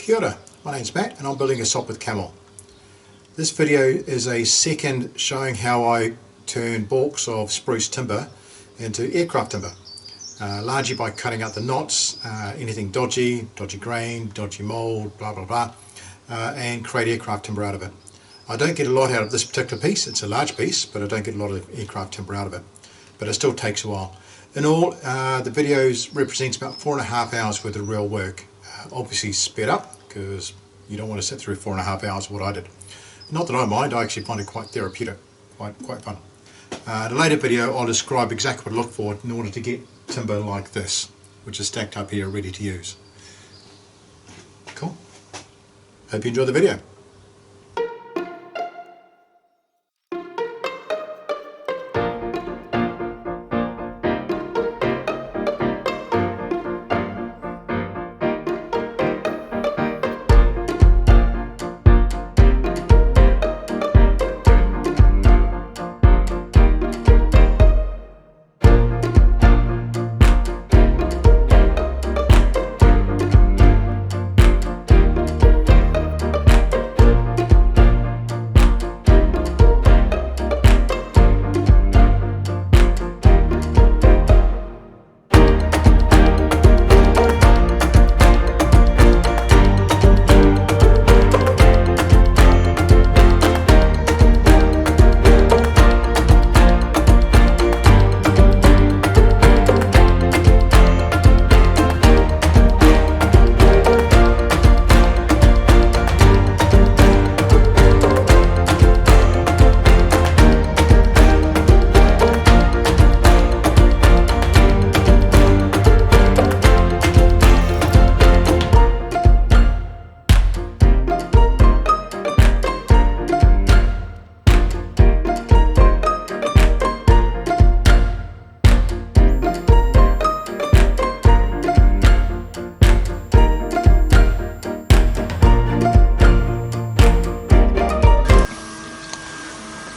Kia ora, my name's Matt and I'm building a Sopwith Camel. This video is a second showing how I turn baulks of spruce timber into aircraft timber, largely by cutting out the knots, anything dodgy grain, dodgy mould, blah blah blah, and create aircraft timber out of it. I don't get a lot out of this particular piece, it's a large piece, but I don't get a lot of aircraft timber out of it, but it still takes a while. In all, the videos represents about 4.5 hours worth of real work, obviously sped up because you don't want to sit through 4.5 hours of what I did. Not that I mind, I actually find it quite therapeutic, quite fun. In a later video I'll describe exactly what to look for in order to get timber like this, which is stacked up here ready to use. Cool. Hope you enjoy the video.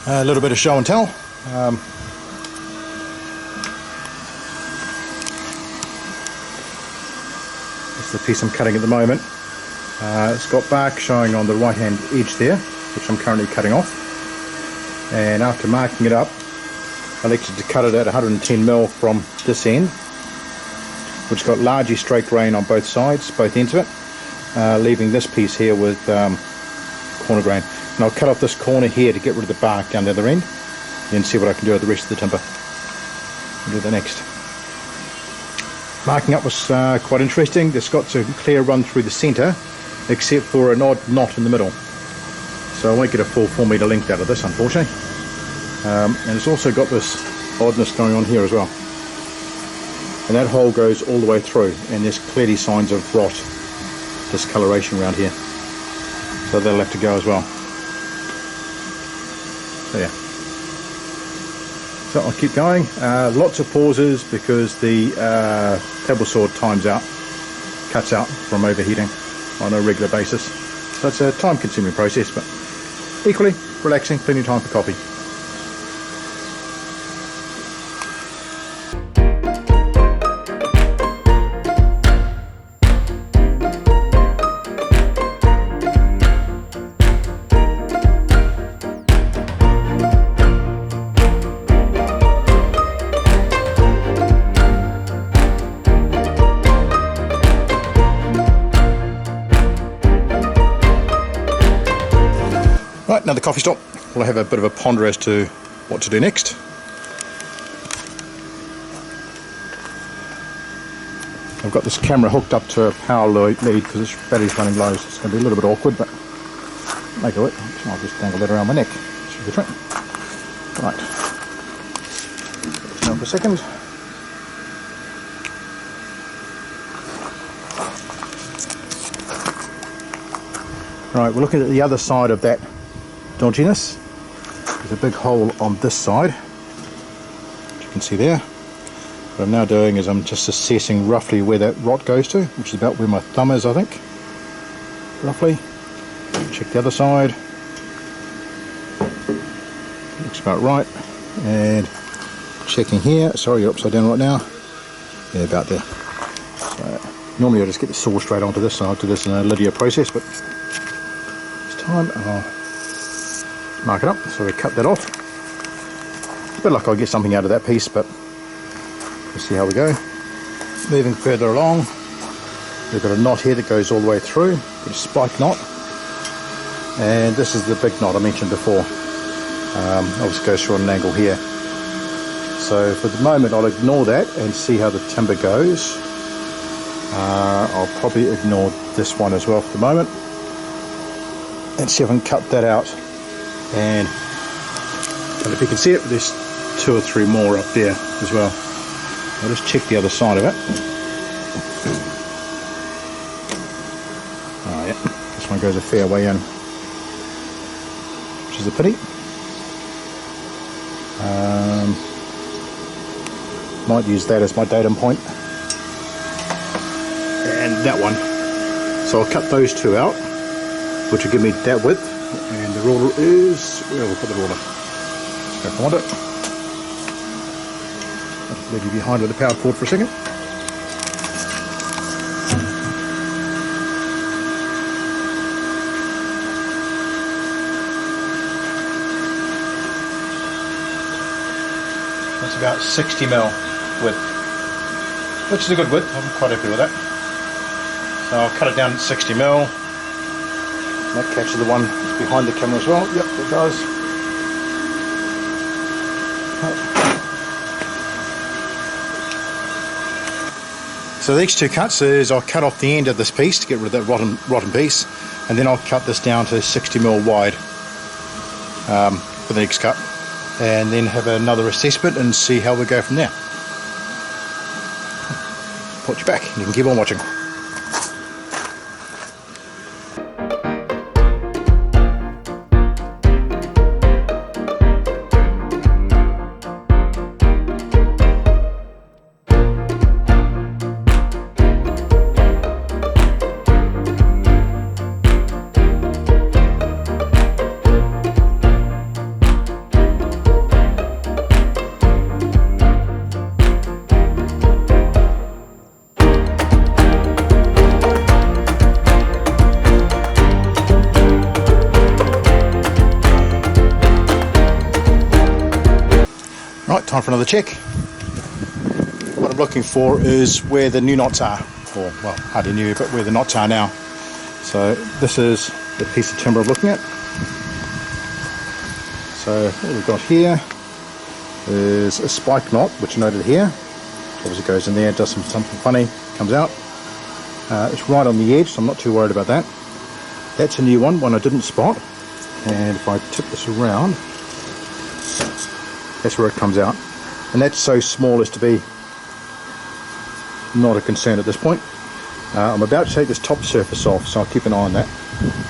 A little bit of show and tell. That's the piece I'm cutting at the moment. It's got bark showing on the right hand edge there, which I'm currently cutting off. And after marking it up, I elected to cut it at 110mm from this end, which got largely straight grain on both sides, both ends of it, leaving this piece here with corner grain. And I'll cut off this corner here to get rid of the bark down the other end, then see what I can do with the rest of the timber. We'll do that next. Marking up was quite interesting. This got a clear run through the centre, except for an odd knot in the middle. So I won't get a full 4 metre length out of this, unfortunately. And it's also got this oddness going on here as well. And that hole goes all the way through, and there's clearly signs of rot, discoloration around here. So that'll have to go as well. So yeah, so I'll keep going. Lots of pauses because the table saw cuts out from overheating on a regular basis. So it's a time consuming process, but equally relaxing, plenty of time for coffee. Right, another coffee stop. We'll have a bit of a ponder as to what to do next. I've got this camera hooked up to a power lead because this battery's running low, so it's going to be a little bit awkward, but make it work. I'll just dangle that around my neck. Should be the trick. Right. Now for a second. Right, we're looking at the other side of that dodginess. There's a big hole on this side, which you can see there. What I'm now doing is I'm just assessing roughly where that rot goes to, which is about where my thumb is, I think, roughly. Check the other side. Looks about right. And checking here, sorry you're upside down right now. Yeah, about there. So Normally I just get the saw straight onto this, and I'll do this in a linear process, but this time I'll mark it up, so we cut that off. It's a bit like I'll get something out of that piece, but we'll see how we go. Moving further along, we've got a knot here that goes all the way through, a spike knot, and this is the big knot I mentioned before. Obviously goes through on an angle here. So for the moment I'll ignore that and see how the timber goes. I'll probably ignore this one as well for the moment and see if I can cut that out. And if you can see it, there's 2 or 3 more up there as well. I'll just check the other side of it. Oh yeah, this one goes a fair way in, which is a pity. Might use that as my datum point. And that one. So I'll cut those 2 out, which will give me that width. And the ruler is, where we'll put the ruler. If I find it. I'll leave you behind with the power cord for a second. That's about 60mm width, which is a good width. I'm quite happy with that. So I'll cut it down at 60mm. That catches the one behind the camera as well. Yep, it does. So these 2 cuts is I'll cut off the end of this piece to get rid of that rotten piece, and then I'll cut this down to 60mm wide for the next cut, and then have another assessment and see how we go from there. Put you back and you can keep on watching. Right, time for another check. What I'm looking for is where the new knots are, or well, hardly new, but where the knots are now. So this is the piece of timber I'm looking at. So what we've got here is a spike knot, which is noted here. Obviously goes in there, does something funny, comes out. It's right on the edge, so I'm not too worried about that. That's a new one I didn't spot. And if I tip this around, that's where it comes out, and that's so small as to be not a concern at this point. I'm about to take this top surface off, so I'll keep an eye on that,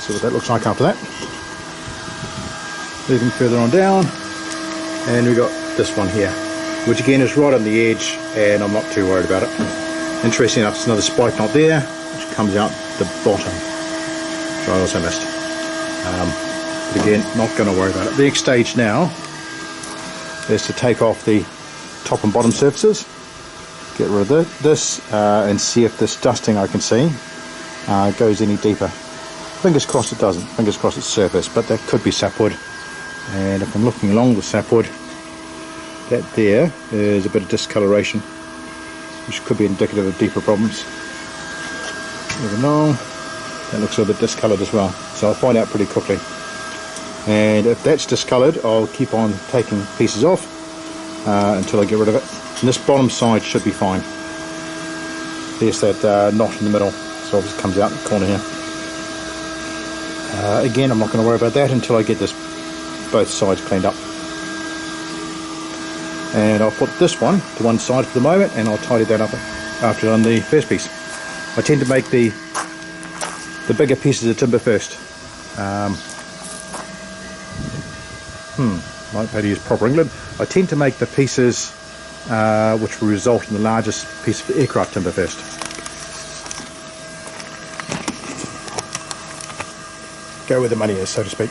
see what that looks like after that. Moving further on down, and we've got this one here, which again is right on the edge, and I'm not too worried about it. Interesting enough, there's another spike knot there, which comes out the bottom, which I also missed. But again, not going to worry about it. The next stage now is to take off the top and bottom surfaces, get rid of this, and see if this dusting I can see goes any deeper. Fingers crossed it doesn't, fingers crossed it's surface, but that could be sapwood. And if I'm looking along the sapwood, that there is a bit of discoloration, which could be indicative of deeper problems. Moving along, that looks a little bit discoloured as well, so I'll find out pretty quickly. And if that's discoloured, I'll keep on taking pieces off until I get rid of it. And this bottom side should be fine. There's that knot in the middle, so it comes out in the corner here. Again, I'm not going to worry about that until I get this both sides cleaned up. And I'll put this one to one side for the moment, and I'll tidy that up after I've done the first piece. I tend to make the bigger pieces of timber first. Might have to use proper England. I tend to make the pieces which will result in the largest piece of aircraft timber first. Go where the money is, so to speak.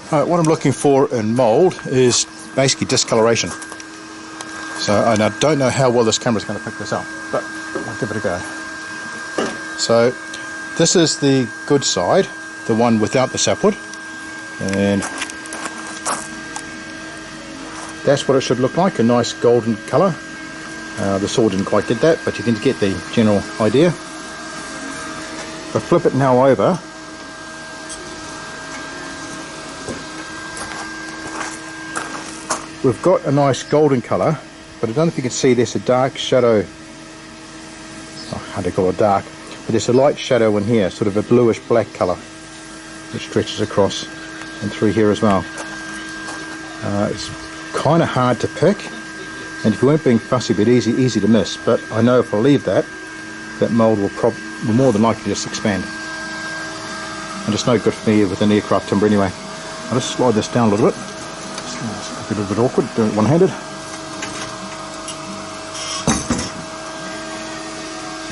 What I'm looking for in mould is basically discoloration. So and I don't know how well this camera is going to pick this up, but I'll give it a go. So this is the good side, the one without the sapwood, and that's what it should look like, a nice golden colour. The saw didn't quite get that, but you can get the general idea. If I flip it now over, we've got a nice golden colour, but I don't know if you can see there's a dark shadow. I can't call it dark, but there's a light shadow in here, sort of a bluish black colour, which stretches across and through here as well. It's kind of hard to pick, and if you weren't being fussy, it'd be easy to miss, but I know if I leave that mould will more than likely just expand, and it's no good for me with an aircraft timber anyway. I'll just slide this down a little bit. It's a little bit awkward doing it one-handed.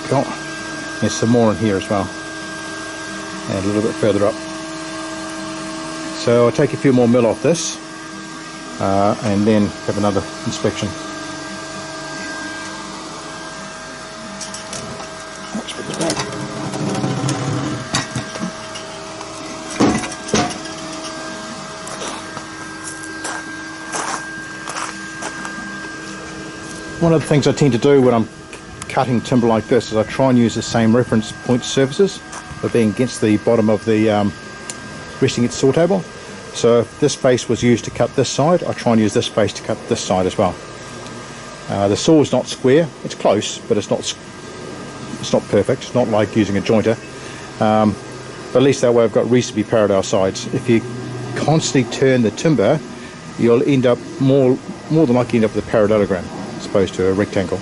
Cool. There's some more in here as well, and a little bit further up. So I'll take a few more mil off this, and then have another inspection. Let's put this back. One of the things I tend to do when I'm cutting timber like this is I try and use the same reference point surfaces for being against the bottom of the resting its saw table. So if this face was used to cut this side, I try and use this face to cut this side as well. The saw is not square, it's close, but it's not perfect. It's not like using a jointer, but at least that way I've got reasonably parallel sides. If you constantly turn the timber, you'll end up more than likely end up with a parallelogram as opposed to a rectangle.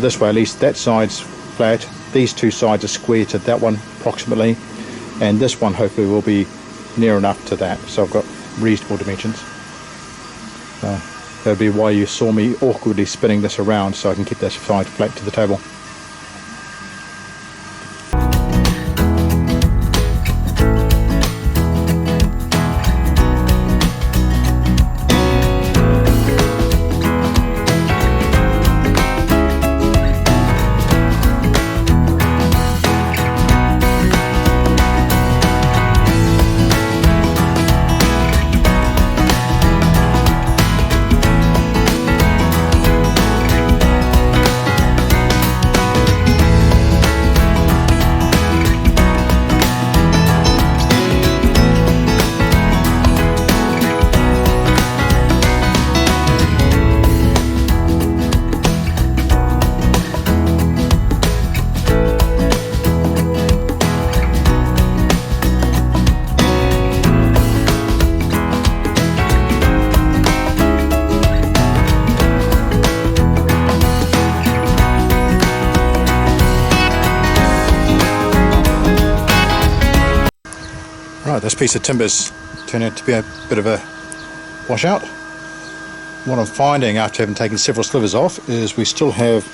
This way at least that side's flat, these two sides are square to that one approximately, and this one hopefully will be near enough to that, so I've got reasonable dimensions. That'd be why you saw me awkwardly spinning this around, so I can keep that side flat to the table. Right, this piece of timber's turned out to be a bit of a washout. What I'm finding after having taken several slivers off is we still have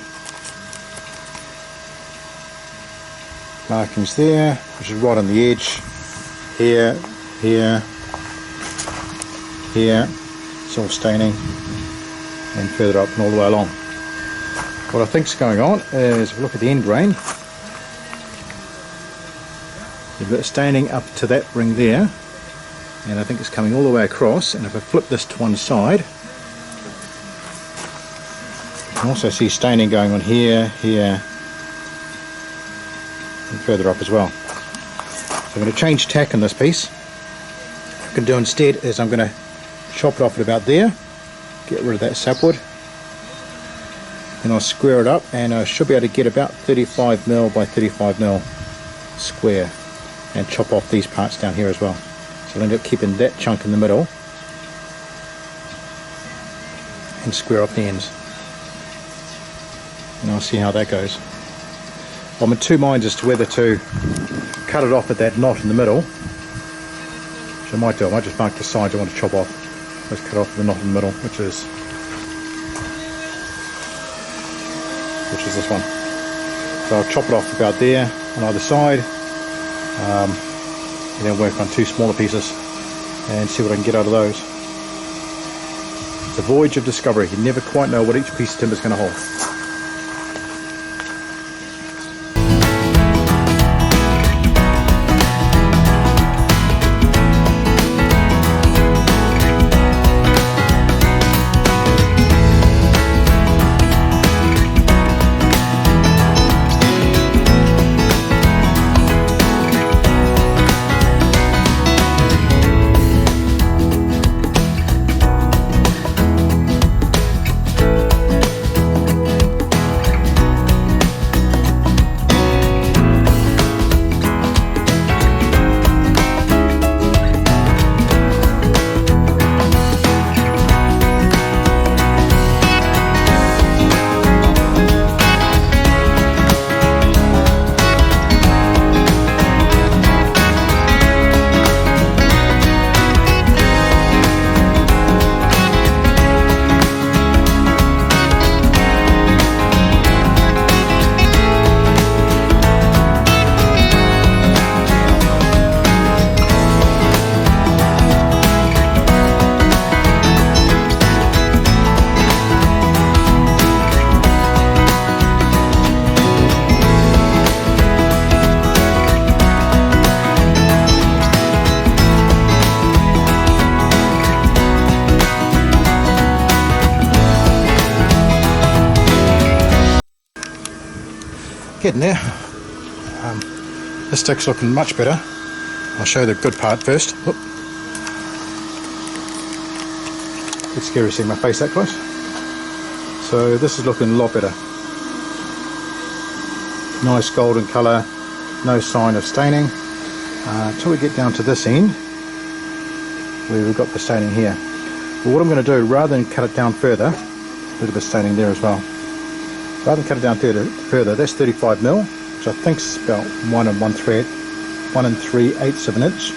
markings there, which is right on the edge, here, here, here, it's all staining, and further up and all the way along. What I think's going on is, if we look at the end grain, you've got staining up to that ring there, and I think it's coming all the way across, and if I flip this to one side, you can also see staining going on here, here, and further up as well. So I'm going to change tack on this piece. What I can do instead is I'm going to chop it off at about there, get rid of that sapwood, and I'll square it up, and I should be able to get about 35mm by 35mm square, and chop off these parts down here as well. So I'll end up keeping that chunk in the middle and square up the ends, and I'll see how that goes. I'm in two minds as to whether to cut it off at that knot in the middle, which I might do. I might just mark the sides I want to chop off. Let's cut off the knot in the middle, which is this one. So I'll chop it off about there on either side, and then work on two smaller pieces. and see what I can get out of those. It's a voyage of discovery. You never quite know what each piece of timber is going to hold. Getting there. This stick's looking much better. I'll show the good part first. Whoop. It's scary seeing my face that close. So this is looking a lot better. Nice golden colour, no sign of staining. Until we get down to this end, where we've got the staining here. Well, what I'm going to do, rather than cut it down further, a little bit of staining there as well. Rather than cut it down further, that's 35mm, which I think is about 1 3/8 of an inch.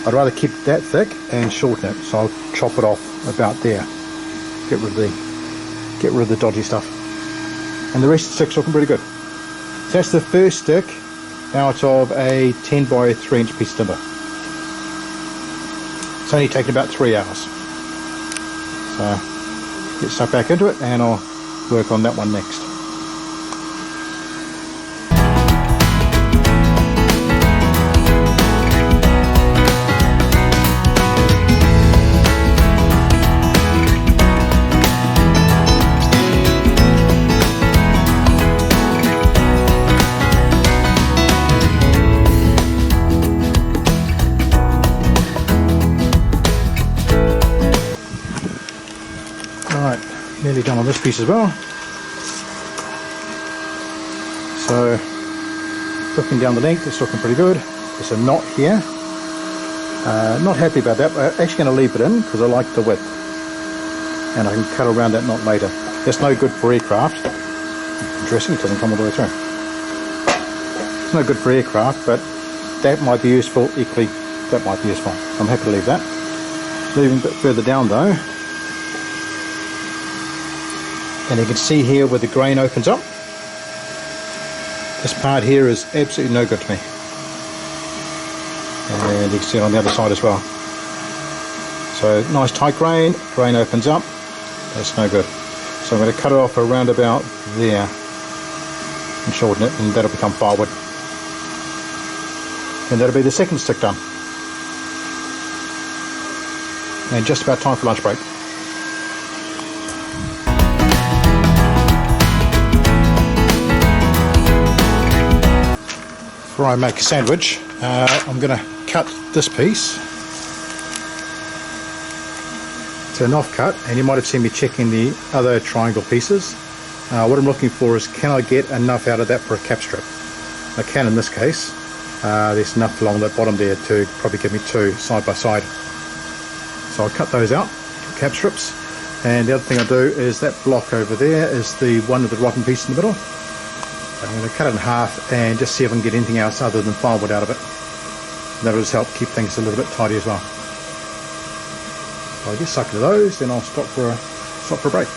I'd rather keep it that thick and shorten it, so I'll chop it off about there. Get rid of the dodgy stuff. And the rest of the stick's looking pretty good. So that's the first stick out of a 10 by 3 inch piece of timber. It's only taken about 3 hours. So get stuck back into it and I'll work on that one next. Alright, nearly done on this piece as well. So, looking down the length, it's looking pretty good. There's a knot here. Not happy about that, but I'm actually going to leave it in because I like the width. And I can cut around that knot later. That's no good for aircraft. Dressing, it doesn't come all the way through. It's no good for aircraft, but that might be useful. Equally, that might be useful. I'm happy to leave that. Moving a bit further down though. And you can see here where the grain opens up. This part here is absolutely no good to me. And you can see it on the other side as well. So nice tight grain opens up. That's no good. So I'm going to cut it off around about there and shorten it, and that'll become firewood. And that'll be the second stick done. And just about time for lunch break. Before I make a sandwich, I'm going to cut this piece to an offcut, and you might have seen me checking the other triangle pieces. What I'm looking for is, can I get enough out of that for a cap strip? I can in this case. There's enough along the bottom there to probably give me 2 side by side. So I'll cut those out, cap strips. And the other thing I'll do is that block over there is the one with the rotten piece in the middle. I'm going to cut it in half and just see if I can get anything else other than firewood out of it. That'll just help keep things a little bit tidy as well. So I'll just suck into those, then I'll stop for a break.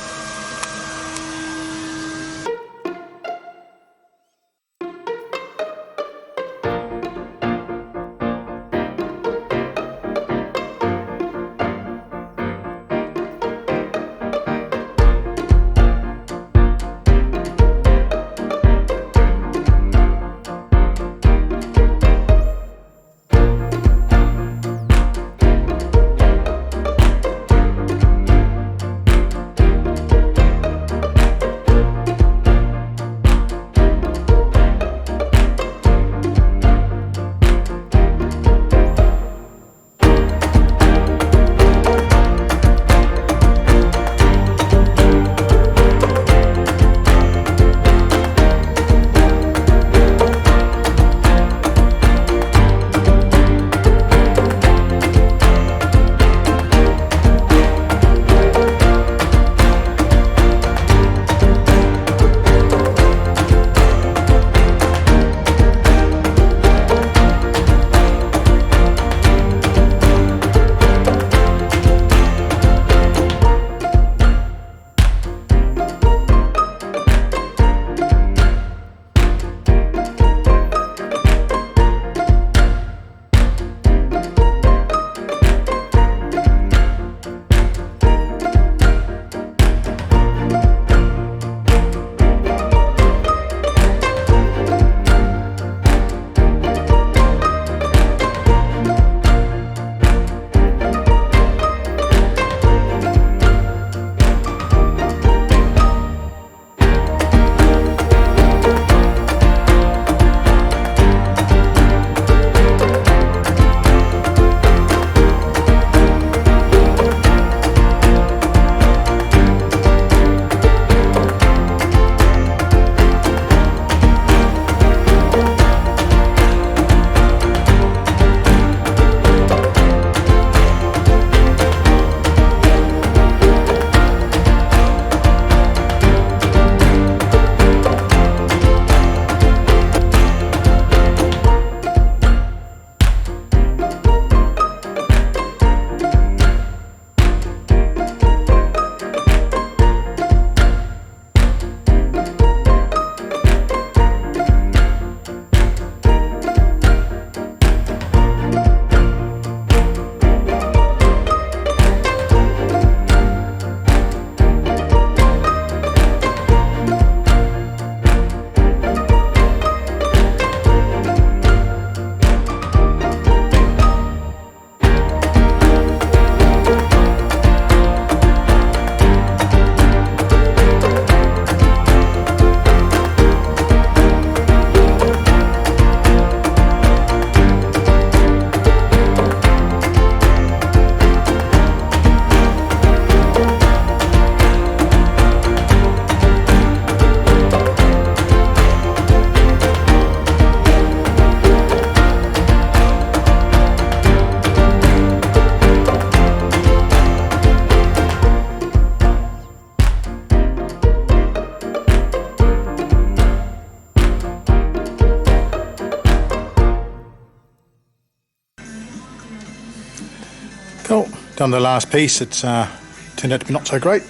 Cool, done the last piece. It's turned out to be not so great.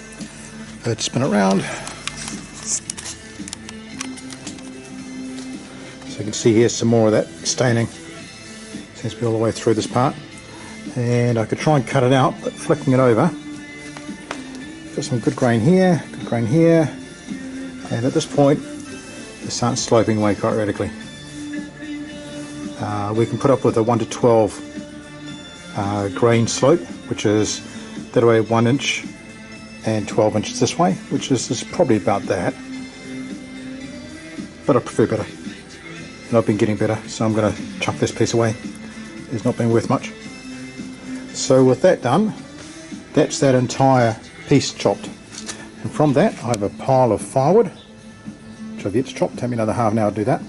Let's spin it around. So you can see here some more of that staining. Seems to be all the way through this part. And I could try and cut it out, but flicking it over, got some good grain here, good grain here, and at this point it starts sloping away quite radically. We can put up with a 1 to 12 grain slope, which is that way 1 inch and 12 inches this way, which is probably about that, but I prefer better, and I've been getting better, so I'm going to chuck this piece away. It's not been worth much. So with that done, that's that entire piece chopped, and from that I have a pile of firewood which I've yet to chop. Take me another half an hour to do that.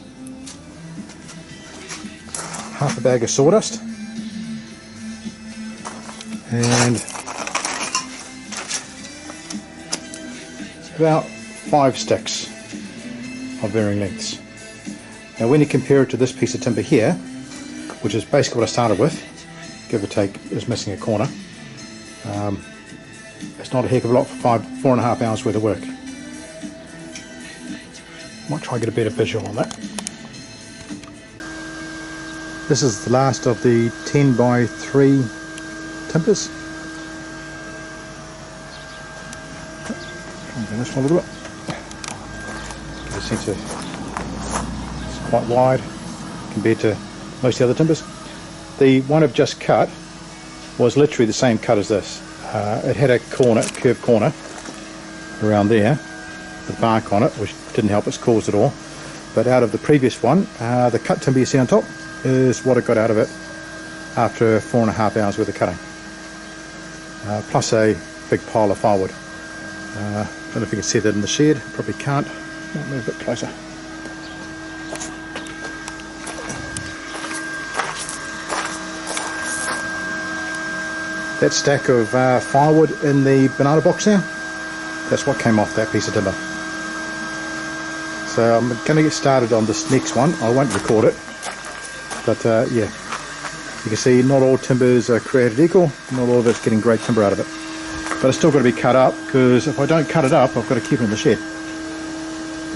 Half a bag of sawdust, and about 5 sticks of varying lengths. Now when you compare it to this piece of timber here, which is basically what I started with, give or take, is missing a corner. It's not a heck of a lot for 4.5 hours worth of work. Might try and get a better visual on that. This is the last of the 10 by 3 timbers. Try and do this one a little bit. Get a sense of it's quite wide compared to most of the other timbers. The one I've just cut was literally the same cut as this. It had a corner, curved corner around there with bark on it, which didn't help its cause at all. But out of the previous one, the cut timber you see on top is what I got out of it after 4.5 hours worth of cutting. Plus a big pile of firewood. Don't know if you can see that in the shed, probably can't. Might move a bit closer. That stack of firewood in the banana box there, that's what came off that piece of timber. So I'm going to get started on this next one. I won't record it, but yeah, you can see not all timbers are created equal, not all of it's getting great timber out of it. But it's still got to be cut up, because if I don't cut it up, I've got to keep it in the shed,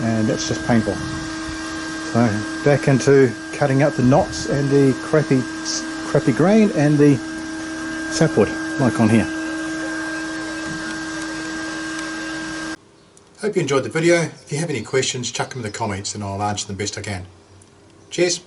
and that's just painful. So back into cutting out the knots and the crappy grain and the sapwood, like on here. Hope you enjoyed the video. If you have any questions, chuck them in the comments and I'll answer them best I can. Cheers!